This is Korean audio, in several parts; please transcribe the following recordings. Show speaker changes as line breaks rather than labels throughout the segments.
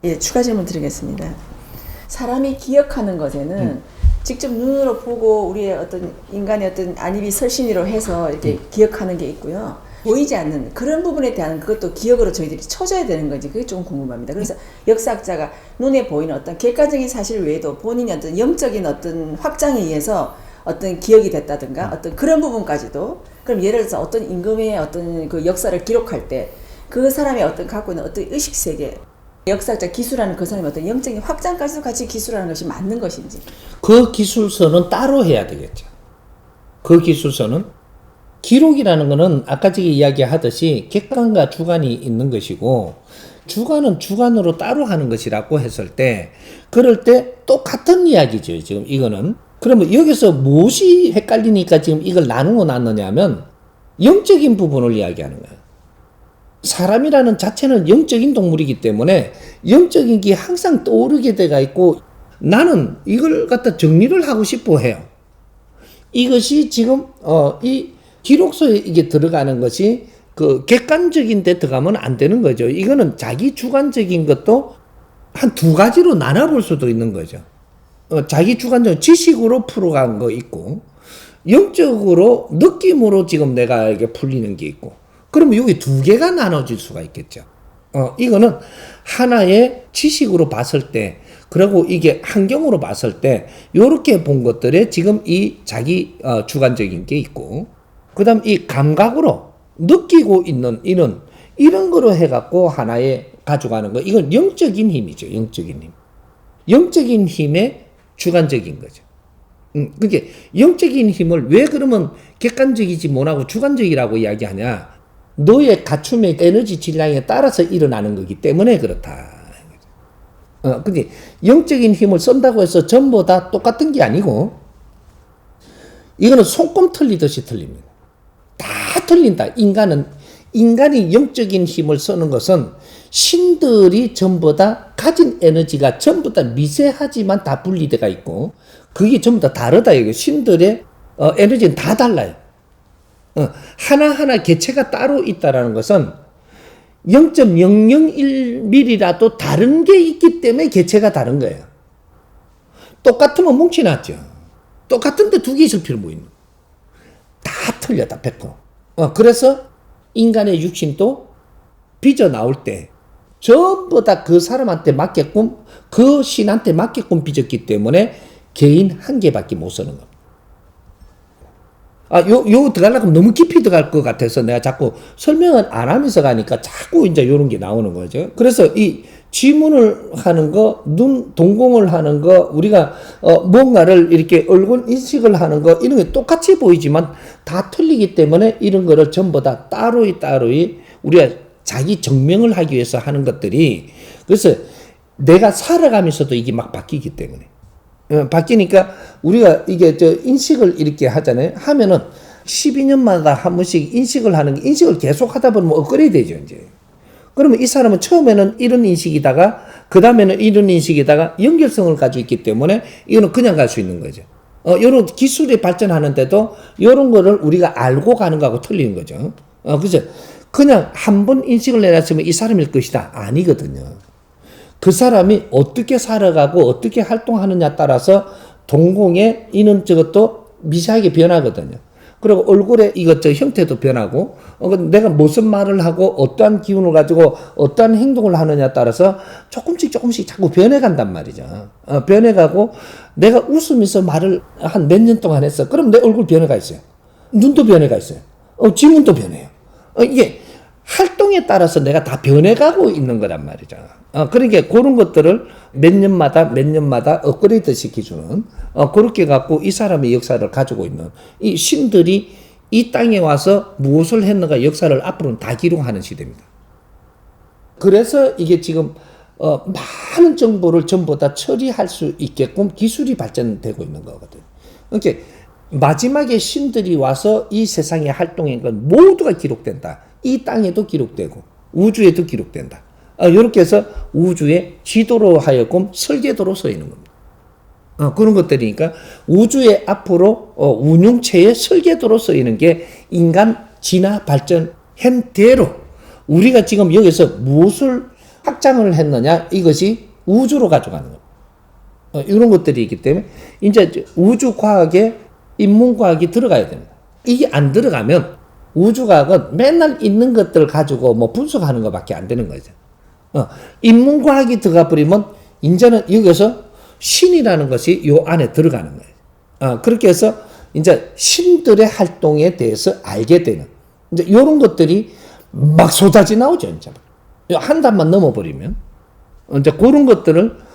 예, 추가 질문 드리겠습니다. 사람이 기억하는 것에는 직접 눈으로 보고 우리의 어떤 인간의 어떤 안입이 설신이로 해서 이렇게 기억하는 게 있고요. 보이지 않는 그런 부분에 대한 그것도 기억으로 저희들이 쳐줘야 되는 건지 그게 좀 궁금합니다. 그래서 역사학자가 눈에 보이는 어떤 객관적인 사실 외에도 본인의 어떤 영적인 어떤 확장에 의해서 어떤 기억이 됐다든가 어떤 그런 부분까지도 그럼 예를 들어서 어떤 임금의 어떤 그 역사를 기록할 때 그 사람의 어떤 갖고 있는 어떤 의식세계 역사학자 기술하는 그 사람의 어떤 영적인 확장까지도 같이 기술하는 것이 맞는 것인지.
그 기술서는 따로 해야 되겠죠. 그 기술서는 기록이라는 것은 아까 전에 이야기하듯이 객관과 주관이 있는 것이고 주관은 주관으로 따로 하는 것이라고 했을 때 그럴 때 똑같은 이야기죠. 지금 이거는. 그러면 여기서 무엇이 헷갈리니까 지금 이걸 나누어 놨느냐면 영적인 부분을 이야기하는 거예요. 사람이라는 자체는 영적인 동물이기 때문에 영적인 게 항상 떠오르게 돼가 있고 나는 이걸 갖다 정리를 하고 싶어 해요. 이것이 지금 이 기록서에 이게 들어가는 것이 그 객관적인 데 들어가면 안 되는 거죠. 이거는 자기 주관적인 것도 한 두 가지로 나눠볼 수도 있는 거죠. 자기 주관적 지식으로 풀어간 거 있고 영적으로 느낌으로 지금 내가 이게 풀리는 게 있고 그러면 여기 두 개가 나눠질 수가 있겠죠. 이거는 하나의 지식으로 봤을 때, 그리고 이게 환경으로 봤을 때, 요렇게 본 것들에 지금 이 자기 주관적인 게 있고, 그 다음 이 감각으로 느끼고 있는 이런 거로 해갖고 하나에 가져가는 거. 이건 영적인 힘이죠. 영적인 힘. 영적인 힘의 주관적인 거죠. 그게 영적인 힘을 왜 그러면 객관적이지 못하고 주관적이라고 이야기하냐? 너의 갖춤의 에너지 질량에 따라서 일어나는 거기 때문에 그렇다. 근데 영적인 힘을 쓴다고 해서 전부 다 똑같은 게 아니고 이거는 손금 틀리듯이 틀립니다. 다 틀린다. 인간이 영적인 힘을 쓰는 것은 신들이 전부 다 가진 에너지가 전부 다 미세하지만 다 분리되어 있고 그게 전부 다 다르다. 이거 신들의 에너지는 다 달라요. 하나하나 개체가 따로 있다라는 것은 0.001mm라도 다른 게 있기 때문에 개체가 다른 거예요. 똑같으면 뭉치놨죠. 똑같은데 두 개 있을 필요 뭐 있는 다 틀려, 다 100%. 그래서 인간의 육신도 빚어 나올 때 전부 다 그 사람한테 맞게끔, 그 신한테 맞게끔 빚었기 때문에 개인 한 개밖에 못 쓰는 겁니다. 요 들어가려면 너무 깊이 들어갈 것 같아서 내가 자꾸 설명을 안 하면서 가니까 자꾸 이제 요런 게 나오는 거죠. 그래서 이 지문을 하는 거, 동공을 하는 거, 우리가 뭔가를 이렇게 얼굴 인식을 하는 거, 이런 게 똑같이 보이지만 다 틀리기 때문에 이런 거를 전부 다 따로이 우리가 자기 증명을 하기 위해서 하는 것들이, 그래서 내가 살아가면서도 이게 막 바뀌기 때문에. 바뀌니까 우리가 이게 인식을 이렇게 하잖아요. 하면은 12년마다 한 번씩 인식을 하는 게, 인식을 계속 하다 보면 업그레이드 되죠, 이제. 그러면 이 사람은 처음에는 이런 인식이다가, 그 다음에는 이런 인식이다가 연결성을 가지고 있기 때문에 이거는 그냥 갈 수 있는 거죠. 요런 기술이 발전하는데도 요런 거를 우리가 알고 가는 거하고 틀리는 거죠. 그죠? 그냥 한 번 인식을 내놨으면 이 사람일 것이다. 아니거든요. 그 사람이 어떻게 살아가고 어떻게 활동하느냐 따라서 동공의 이는 저것도 미세하게 변하거든요. 그리고 얼굴의 이것저 형태도 변하고, 내가 무슨 말을 하고 어떠한 기운을 가지고 어떠한 행동을 하느냐 따라서 조금씩 자꾸 변해간단 말이죠. 변해가고, 내가 웃으면서 말을 한 몇 년 동안 했어. 그럼 내 얼굴 변해가 있어요. 눈도 변해가 있어요. 지문도 변해요. 이게 활동에 따라서 내가 다 변해가고 있는 거란 말이죠. 그러니까 그런 것들을 몇 년마다 업그레이드 시켜주는, 그렇게 갖고 이 사람의 역사를 가지고 있는 이 신들이 이 땅에 와서 무엇을 했는가 역사를 앞으로는 다 기록하는 시대입니다. 그래서 이게 지금 많은 정보를 전부 다 처리할 수 있게끔 기술이 발전되고 있는 거거든요. 그러니까 마지막에 신들이 와서 이 세상에 활동한 건 모두가 기록된다. 이 땅에도 기록되고 우주에도 기록된다. 이렇게 해서 우주의 지도로 하여금 설계도로 쓰이는 겁니다. 그런 것들이니까 우주의 앞으로 운용체의 설계도로 쓰이는 게 인간 진화 발전한 대로 우리가 지금 여기서 무엇을 확장을 했느냐, 이것이 우주로 가져가는 거. 이런 것들이 있기 때문에 이제 우주과학에 인문과학이 들어가야 됩니다. 이게 안 들어가면 우주과학은 맨날 있는 것들 가지고 뭐 분석하는 것밖에 안 되는 거죠. 인문과학이 들어가 버리면 이제는 여기서 신이라는 것이 요 안에 들어가는 거예요. 그렇게 해서 이제 신들의 활동에 대해서 알게 되는 이제 이런 것들이 막 쏟아져 나오죠. 이제 한 단만 넘어버리면 이제 그런 것들을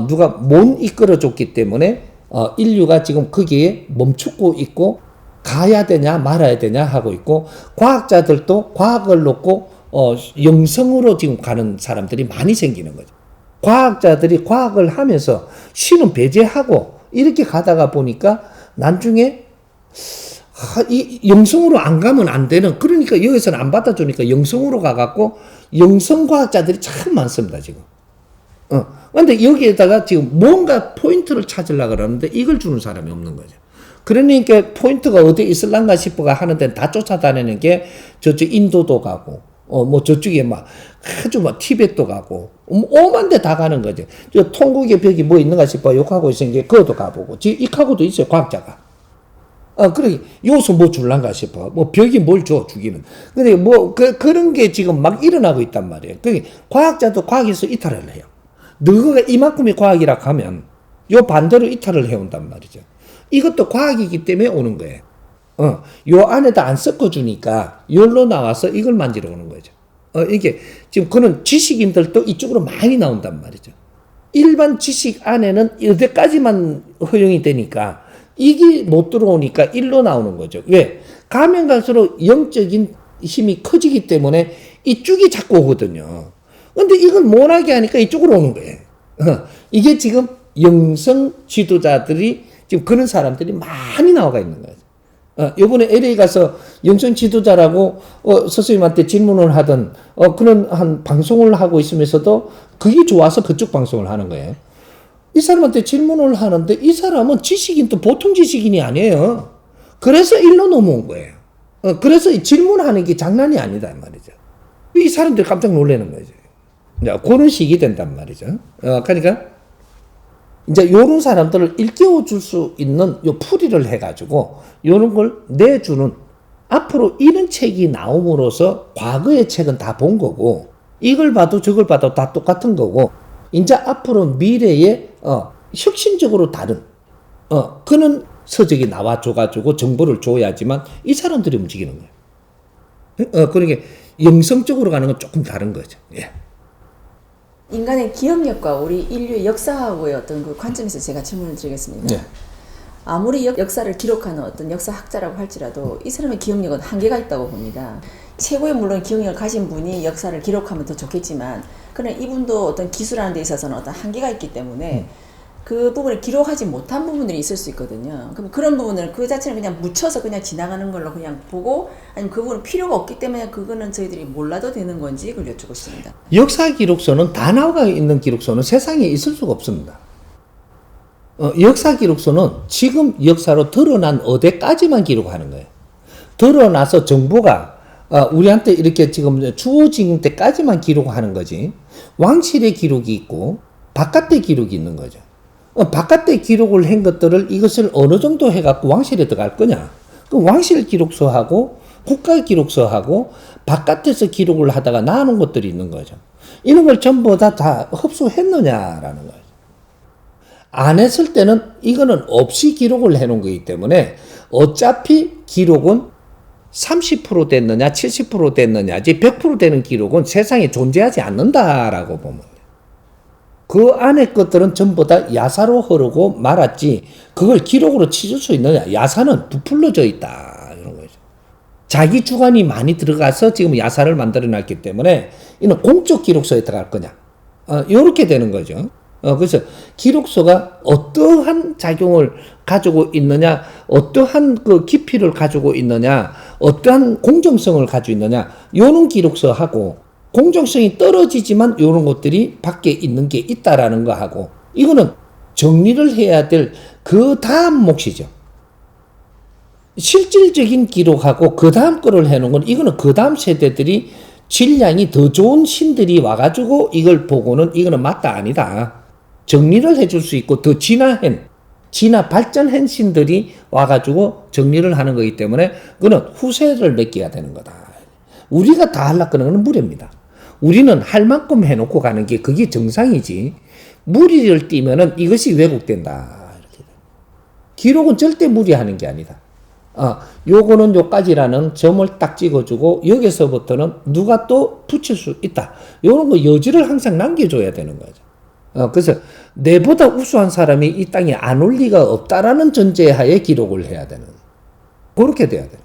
누가 못 이끌어줬기 때문에 인류가 지금 거기에 멈추고 있고 가야 되냐 말아야 되냐 하고 있고 과학자들도 과학을 놓고 영성으로 지금 가는 사람들이 많이 생기는 거죠. 과학자들이 과학을 하면서 신은 배제하고 이렇게 가다가 보니까 나중에 이 영성으로 안 가면 안 되는 그러니까 여기서는 안 받아주니까 영성으로 가갖고 영성과학자들이 참 많습니다 지금. 근데 여기에다가 지금 뭔가 포인트를 찾으려고 그러는데 이걸 주는 사람이 없는 거죠. 그러니까 포인트가 어디에 있을란가 싶어가 하는 데는 다 쫓아다니는 게 저쪽 인도도 가고 뭐 저쪽에 막 아주 막 티벳도 가고 오만 데 다 가는 거죠. 저 통곡의 벽이 뭐 있는가 싶어 욕하고 있으니 게 그것도 가보고 지금 이카고도 있어요 과학자가. 그래 여기서 뭐 줄란가 싶어. 뭐 벽이 뭘 줘 주기는. 근데 뭐 그런 게 지금 막 일어나고 있단 말이에요. 그게 과학자도 과학에서 이탈을 해요. 너가 이만큼이 과학이라 하면 요 반대로 이탈을 해온단 말이죠. 이것도 과학이기 때문에 오는 거예요. 요 안에다 안 섞어주니까 열로 나와서 이걸 만지러 오는 거죠. 이게 지금 그런 지식인들도 이쪽으로 많이 나온단 말이죠. 일반 지식 안에는 여기까지만 허용이 되니까 이게 못 들어오니까 일로 나오는 거죠. 왜? 가면 갈수록 영적인 힘이 커지기 때문에 이쪽이 자꾸 오거든요. 근데 이걸 못하게 하니까 이쪽으로 오는 거예요. 이게 지금 영성 지도자들이 지금 그런 사람들이 많이 나와가 있는 거예요. 요번에 LA 가서 영성 지도자라고 선생님한테 질문을 하던 그런 한 방송을 하고 있으면서도 그게 좋아서 그쪽 방송을 하는 거예요. 이 사람한테 질문을 하는데 이 사람은 지식인도 보통 지식인이 아니에요. 그래서 일로 넘어온 거예요. 그래서 질문하는 게 장난이 아니다 말이죠. 이 사람들이 깜짝 놀라는 거죠. 그런 식이 된단 말이죠. 그러니까 이제 요런 사람들을 일깨워 줄 수 있는 요 풀이를 해가지고 요런 걸 내주는 앞으로 이런 책이 나옴으로써 과거의 책은 다 본 거고 이걸 봐도 저걸 봐도 다 똑같은 거고 이제 앞으로 미래에 혁신적으로 다른 그런 서적이 나와줘가지고 정보를 줘야지만 이 사람들이 움직이는 거예요. 그러니까 영성적으로 가는 건 조금 다른 거죠. 예.
인간의 기억력과 우리 인류의 역사하고의 어떤 그 관점에서 제가 질문을 드리겠습니다.
네.
아무리 역사를 기록하는 어떤 역사학자라고 할지라도 이 사람의 기억력은 한계가 있다고 봅니다. 최고의 물론 기억력을 가진 분이 역사를 기록하면 더 좋겠지만 그러나 이분도 어떤 기술하는 데 있어서는 어떤 한계가 있기 때문에 그 부분을 기록하지 못한 부분들이 있을 수 있거든요. 그럼 그런 부분을 그 자체는 그냥 묻혀서 그냥 지나가는 걸로 그냥 보고 아니면 그 부분은 필요가 없기 때문에 그거는 저희들이 몰라도 되는 건지 그걸 여쭙고 싶습니다.
역사 기록서는 다 나와 있는 기록서는 세상에 있을 수가 없습니다. 역사 기록서는 지금 역사로 드러난 어디까지만 기록하는 거예요. 드러나서 정보가 우리한테 이렇게 지금 주어진 때까지만 기록하는 거지. 왕실의 기록이 있고 바깥의 기록이 있는 거죠. 바깥의 기록을 한 것들을 이것을 어느 정도 해갖고 왕실에 들어갈 거냐. 그 왕실 기록서하고 국가 기록서하고 바깥에서 기록을 하다가 나눈 것들이 있는 거죠. 이런 걸 전부 다 흡수했느냐라는 거죠. 안 했을 때는 이거는 없이 기록을 해놓은 거기 때문에 어차피 기록은 30% 됐느냐 70% 됐느냐지 100% 되는 기록은 세상에 존재하지 않는다라고 보면 돼요. 그 안에 것들은 전부 다 야사로 흐르고 말았지 그걸 기록으로 치줄 수 있느냐. 야사는 부풀려져 있다 이런 거죠. 자기 주관이 많이 들어가서 지금 야사를 만들어 놨기 때문에 이는 공적 기록서에 들어갈 거냐 이렇게 되는 거죠. 그래서 기록서가 어떠한 작용을 가지고 있느냐, 어떠한 그 깊이를 가지고 있느냐, 어떠한 공정성을 가지고 있느냐, 요런 기록서하고 공정성이 떨어지지만 요런 것들이 밖에 있는 게 있다라는 거 하고 이거는 정리를 해야 될 그 다음 몫이죠. 실질적인 기록하고 그 다음 거를 해놓은 건 이거는 그 다음 세대들이 질량이 더 좋은 신들이 와가지고 이걸 보고는 이거는 맞다 아니다. 정리를 해줄 수 있고 더 진화 발전한 신들이 와가지고 정리를 하는 거기 때문에 그거는 후세를 맡겨야 되는 거다. 우리가 다 하려고 하는 건 무례입니다. 우리는 할 만큼 해놓고 가는 게 그게 정상이지. 무리를 띠면은 이것이 왜곡된다. 이렇게. 기록은 절대 무리하는 게 아니다. 요거는 요까지라는 점을 딱 찍어주고 여기서부터는 누가 또 붙일 수 있다. 요런 거 여지를 항상 남겨줘야 되는 거죠. 그래서 내보다 우수한 사람이 이 땅에 안 올 리가 없다라는 전제하에 기록을 해야 되는. 그렇게 돼야 돼요.